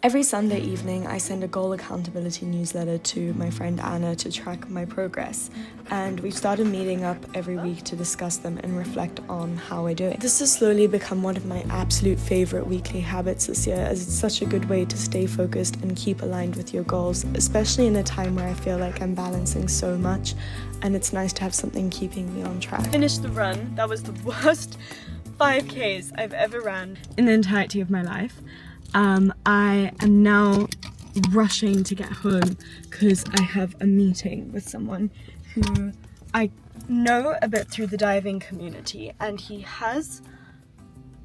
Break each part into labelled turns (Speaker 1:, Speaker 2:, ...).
Speaker 1: Every Sunday evening, I send a goal accountability newsletter to my friend Anna to track my progress, and we've started meeting up every week to discuss them and reflect on how we're doing. This has slowly become one of my absolute favourite weekly habits this year, as it's such a good way to stay focused and keep aligned with your goals, especially in a time where I feel like I'm balancing so much, and it's nice to have something keeping me on track.
Speaker 2: Finished the run. That was the worst 5Ks I've ever ran in the entirety of my life. I am now rushing to get home because I have a meeting with someone who I know a bit through the diving community, and he has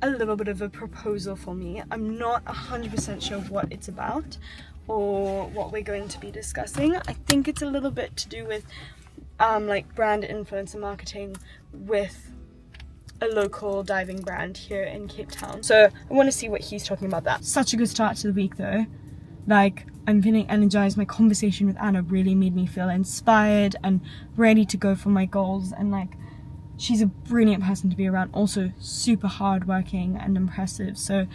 Speaker 2: a little bit of a proposal for me. I'm not 100% sure what it's about or what we're going to be discussing. I think it's a little bit to do with like brand influencer marketing with a local diving brand here in Cape Town. So I want to see what he's talking about that. Such a good start to the week though. Like, I'm feeling energized. My conversation with Anna really made me feel inspired and ready to go for my goals, and like, she's a brilliant person to be around, also super hardworking and impressive. So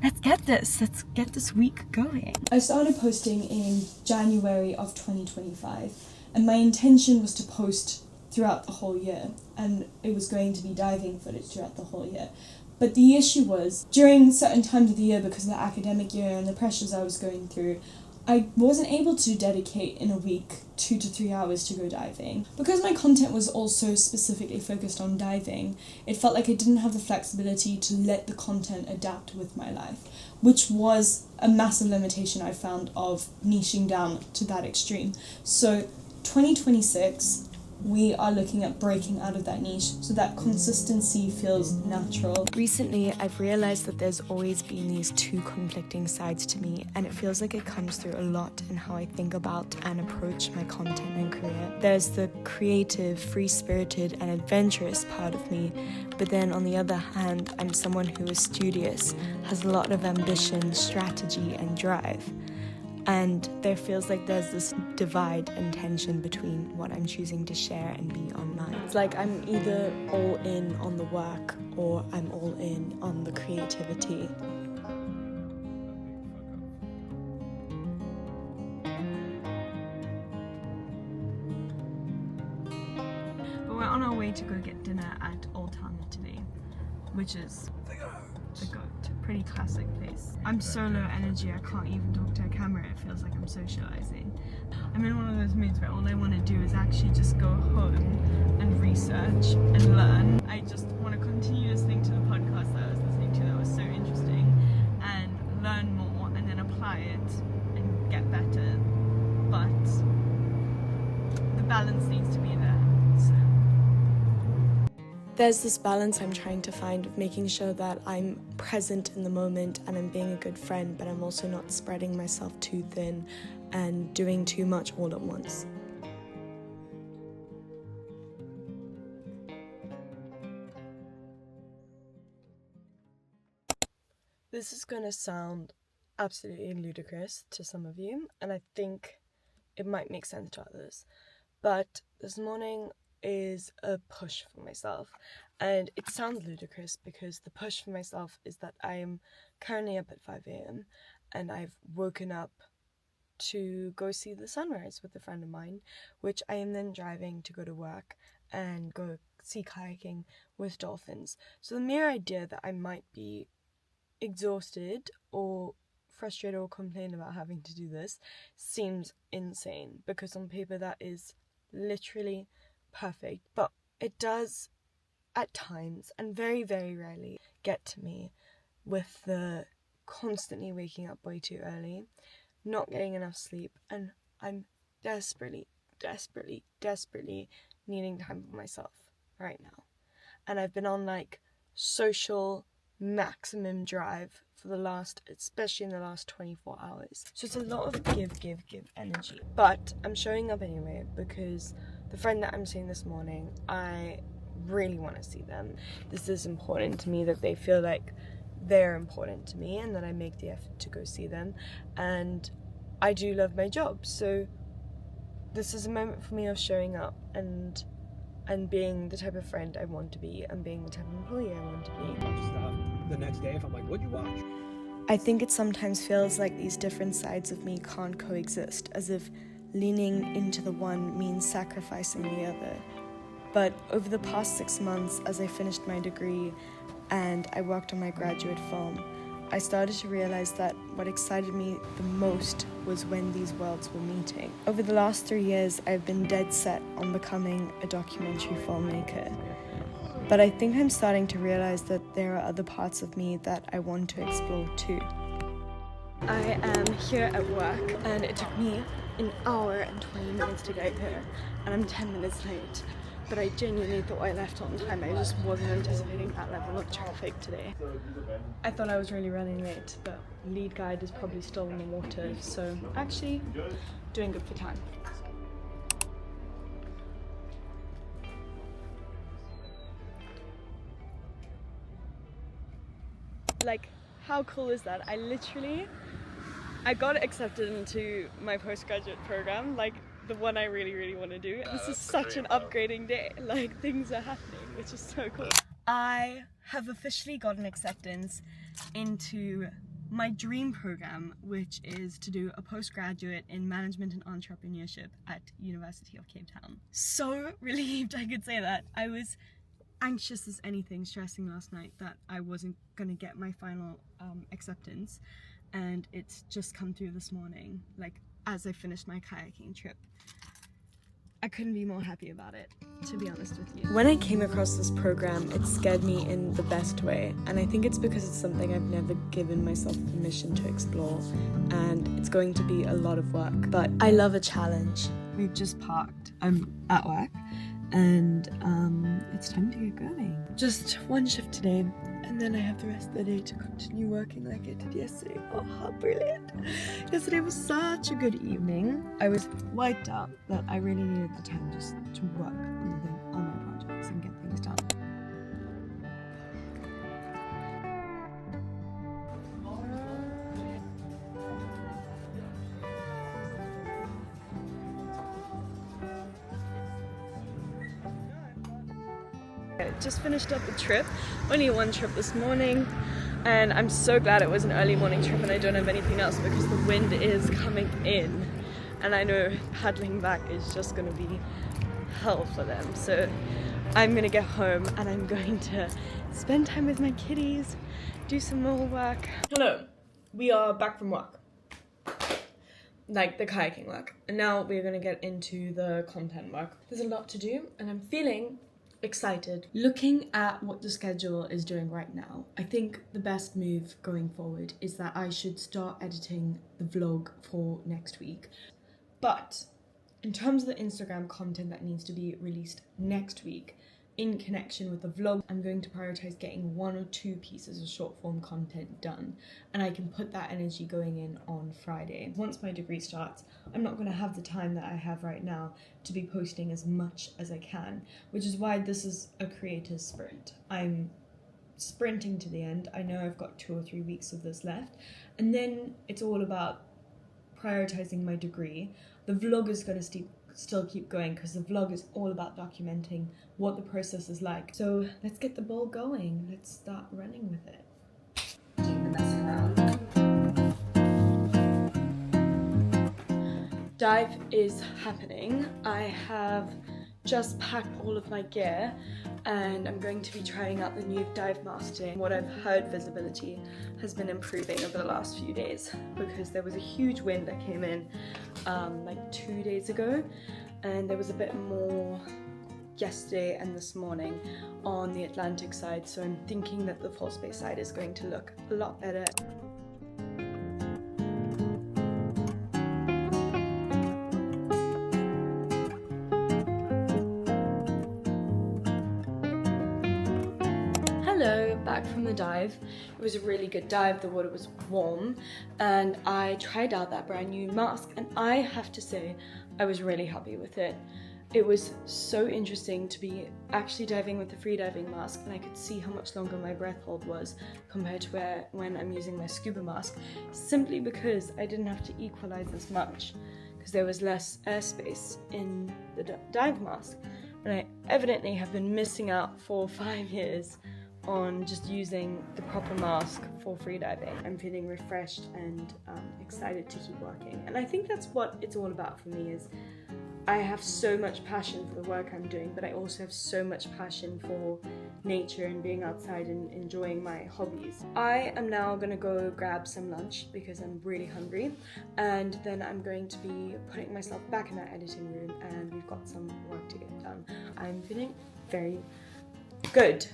Speaker 2: let's get this week going.
Speaker 1: I started posting in January of 2025, and my intention was to post throughout the whole year, and it was going to be diving footage throughout the whole year. But the issue was, during certain times of the year, because of the academic year and the pressures I was going through, I wasn't able to dedicate in a week 2 to 3 hours to go diving. Because my content was also specifically focused on diving, it felt like I didn't have the flexibility to let the content adapt with my life, which was a massive limitation I found of niching down to that extreme. So 2026, we are looking at breaking out of that niche so that consistency feels natural. Recently, I've realized that there's always been these two conflicting sides to me, and it feels like it comes through a lot in how I think about and approach my content and career. There's the creative, free-spirited, and adventurous part of me, but then on the other hand, I'm someone who is studious, has a lot of ambition, strategy, and drive. And there feels like there's this divide and tension between what I'm choosing to share and be online. It's like I'm either all in on the work or I'm all in on the creativity.
Speaker 2: But we're on our way to go get dinner at Old Town Italy, which is the GOAT. Pretty classic place. I'm so low energy, I can't even talk to a camera. It feels like I'm socializing. I'm in one of those moods where all I want to do is actually just go home and research and learn. I just want to continue listening to the podcast that I was listening to that was so interesting, and learn more and then apply it and get better. But the balance needs to be there. So
Speaker 1: there's this balance I'm trying to find of making sure that I'm present in the moment and I'm being a good friend, but I'm also not spreading myself too thin and doing too much all at once. This is going to sound absolutely ludicrous to some of you, and I think it might make sense to others, but this morning is a push for myself, and it sounds ludicrous because the push for myself is that I am currently up at 5 a.m. and I've woken up to go see the sunrise with a friend of mine, which I am then driving to go to work and go see kayaking with dolphins. So the mere idea that I might be exhausted or frustrated or complain about having to do this seems insane, because on paper that is literally perfect, but it does at times, and very, very rarely, get to me with the constantly waking up way too early, not getting enough sleep, and I'm desperately needing time for myself right now. And I've been on like social maximum drive for the last, especially in the last 24 hours. So it's a lot of give energy. But I'm showing up anyway because the friend that I'm seeing this morning, I really want to see them. This is important to me that they feel like they're important to me and that I make the effort to go see them. And I do love my job, so this is a moment for me of showing up and being the type of friend I want to be and being the type of employee I want to be.
Speaker 3: I'll just stop the next day if I'm like, what'd you watch?
Speaker 2: I think it sometimes feels like these different sides of me can't coexist, as if leaning into the one means sacrificing the other. But over the past 6 months, as I finished my degree and I worked on my graduate film, I started to realize that what excited me the most was when these worlds were meeting. Over the last 3 years, I've been dead set on becoming a documentary filmmaker. But I think I'm starting to realize that there are other parts of me that I want to explore too. I am here at work and it took me an hour and 20 minutes to get here and I'm 10 minutes late. But I genuinely thought I left on time. I just wasn't anticipating that level of traffic today. I thought I was really running late, but lead guide is probably still in the water, so actually doing good for time. Like, how cool is that? I got accepted into my postgraduate program, like the one I really want to do. This is such an upgrading day. Like, things are happening, which is so cool. I have officially gotten acceptance into my dream program, which is to do a postgraduate in management and entrepreneurship at University of Cape Town. So relieved I could say that. I was anxious as anything, stressing last night that I wasn't gonna get my final acceptance, and it's just come through this morning, like as I finished my kayaking trip. I couldn't be more happy about it, to be honest with you. When I came across this program, it scared me in the best way, and I think it's because it's something I've never given myself permission to explore, and it's going to be a lot of work, but I love a challenge. We've just parked. I'm at work, and it's time to get going. Just one shift today, and then I have the rest of the day to continue working like I did yesterday. Oh, how brilliant. Yesterday was such a good evening. I was wiped out that I really needed the time just to work on my projects and get things done. Just finished up the trip, only one trip this morning, and I'm so glad it was an early morning trip and I don't have anything else because the wind is coming in and I know paddling back is just going to be hell for them. So I'm going to get home and I'm going to spend time with my kitties, do some more work. Hello, we are back from work, like the kayaking work, and now we're going to get into the content work. There's a lot to do and I'm feeling excited. Looking at what the schedule is doing right now, I think the best move going forward is that I should start editing the vlog for next week. But in terms of the Instagram content that needs to be released next week, in connection with the vlog, I'm going to prioritize getting 1 or 2 pieces of short form content done, and I can put that energy going in on Friday. Once my degree starts, I'm not going to have the time that I have right now to be posting as much as I can, which is why this is a creator's sprint. I'm sprinting to the end. I know I've got 2 or 3 weeks of this left, and then it's all about prioritizing my degree. The vlog is going to still keep going because the vlog is all about documenting what the process is like. So let's get the ball going. Let's start running with it. Dive is happening. I have just packed all of my gear and I'm going to be trying out the new dive mask today. What I've heard, visibility has been improving over the last few days because there was a huge wind that came in like 2 days ago, and there was a bit more yesterday and this morning on the Atlantic side, so I'm thinking that the False Bay side is going to look a lot better. Hello, back from the dive. It was a really good dive, the water was warm, and I tried out that brand new mask, and I have to say, I was really happy with it. It was so interesting to be actually diving with the freediving mask, and I could see how much longer my breath hold was compared to when I'm using my scuba mask, simply because I didn't have to equalize as much, because there was less airspace in the dive mask. And I evidently have been missing out for 5 years on just using the proper mask for freediving. I'm feeling refreshed and excited to keep working. And I think that's what it's all about for me, is I have so much passion for the work I'm doing, but I also have so much passion for nature and being outside and enjoying my hobbies. I am now gonna go grab some lunch because I'm really hungry, and then I'm going to be putting myself back in that editing room, and we've got some work to get done. I'm feeling very good.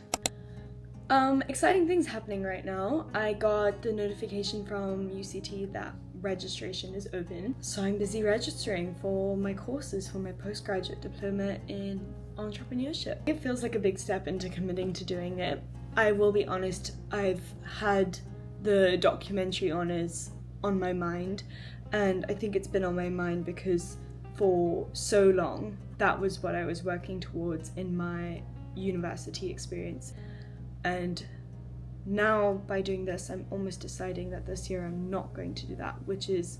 Speaker 2: Exciting things happening right now. I got the notification from UCT that registration is open, so I'm busy registering for my courses for my postgraduate diploma in entrepreneurship. It feels like a big step into committing to doing it. I will be honest, I've had the documentary honours on my mind, and I think it's been on my mind because for so long that was what I was working towards in my university experience. And now by doing this, I'm almost deciding that this year I'm not going to do that, which is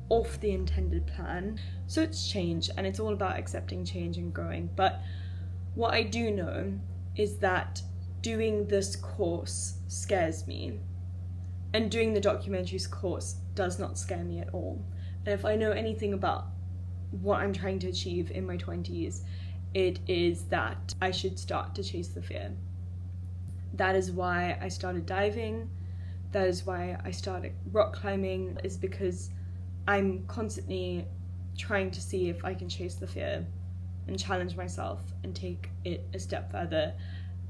Speaker 2: off the intended plan. So it's change, and it's all about accepting change and growing. But what I do know is that doing this course scares me, and doing the documentaries course does not scare me at all. And if I know anything about what I'm trying to achieve in my 20s, it is that I should start to chase the fear. That is why I started diving. That is why I started rock climbing, is because I'm constantly trying to see if I can chase the fear and challenge myself and take it a step further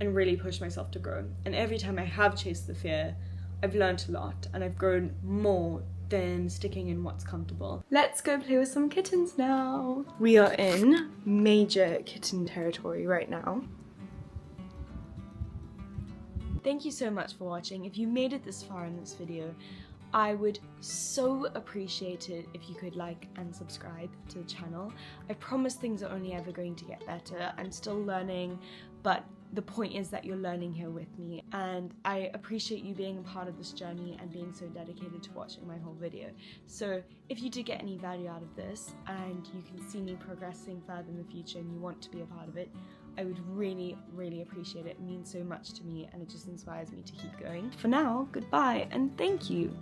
Speaker 2: and really push myself to grow. And every time I have chased the fear, I've learned a lot and I've grown more than sticking in what's comfortable. Let's go play with some kittens now. We are in major kitten territory right now. Thank you so much for watching. If you made it this far in this video, I would so appreciate it if you could like and subscribe to the channel. I promise things are only ever going to get better. I'm still learning, but the point is that you're learning here with me, and I appreciate you being a part of this journey and being so dedicated to watching my whole video. So if you did get any value out of this and you can see me progressing further in the future and you want to be a part of it, I would really, really appreciate it. It means so much to me and it just inspires me to keep going. For now, goodbye and thank you.